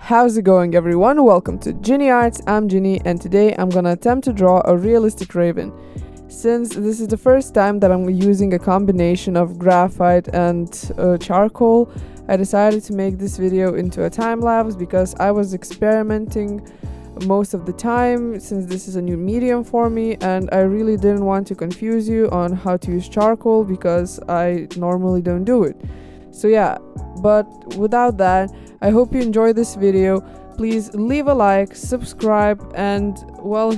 How's it going, everyone? Welcome to Ginny Arts. I'm Ginny, and today I'm gonna attempt to draw a realistic raven. Since this is the first time that I'm using a combination of graphite and charcoal, I decided to make this video into a time lapse because I was experimenting most of the time since this is a new medium for me, and I really didn't want to confuse you on how to use charcoal because I normally don't do it. So yeah, but without that, I hope you enjoy this video. Please leave a like, subscribe, and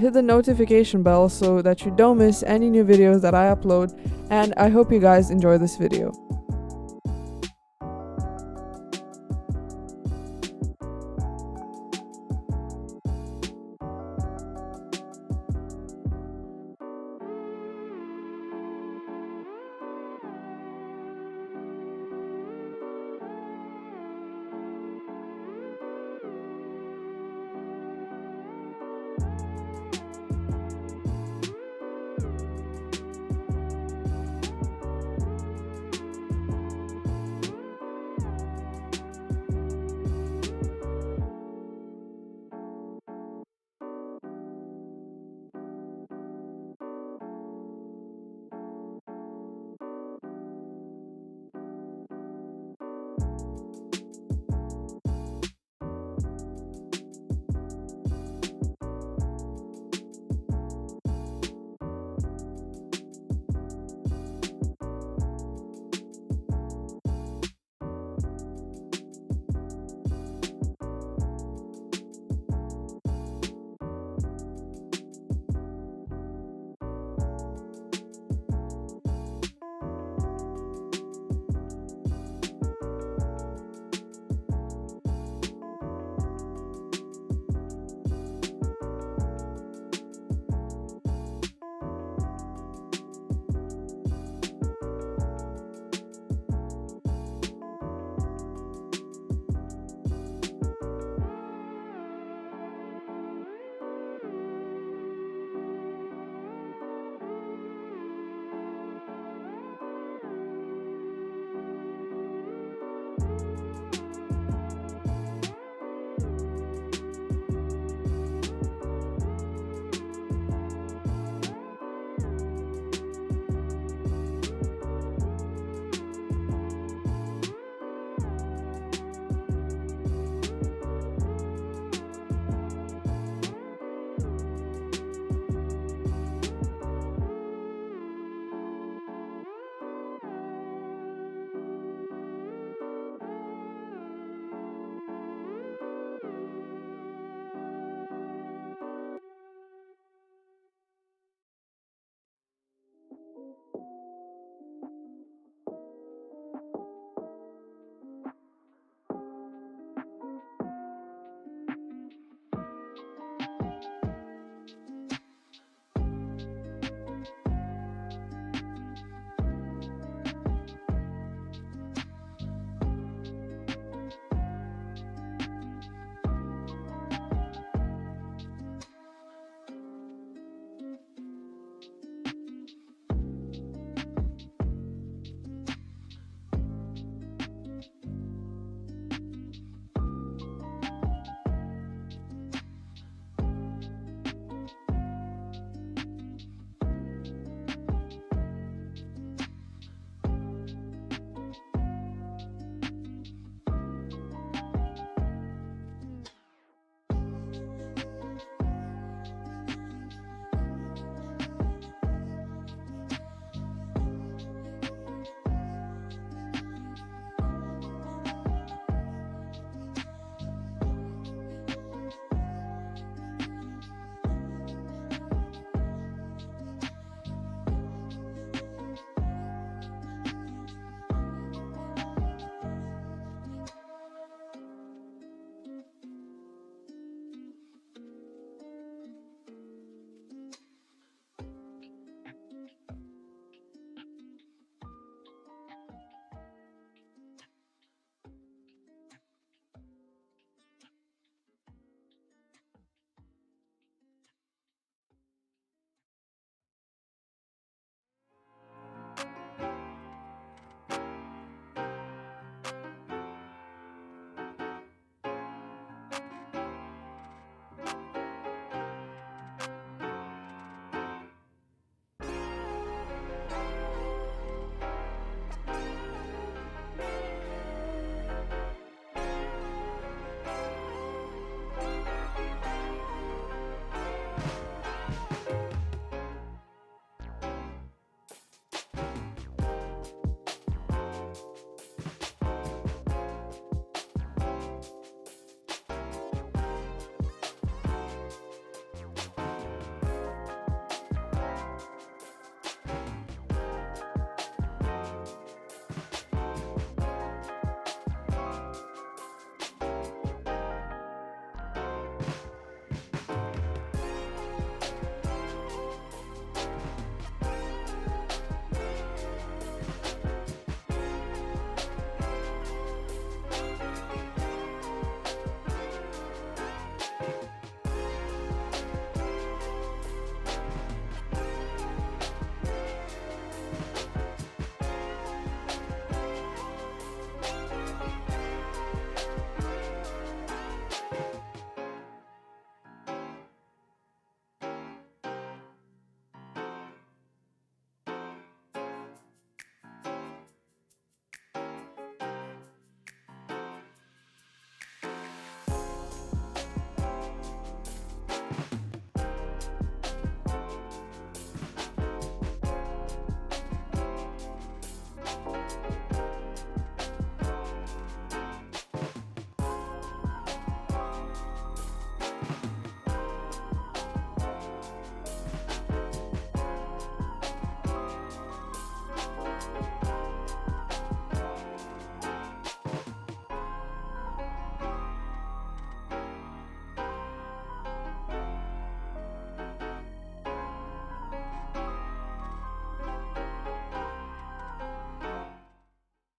hit the notification bell so that you don't miss any new videos that I upload. And I hope you guys enjoy this video.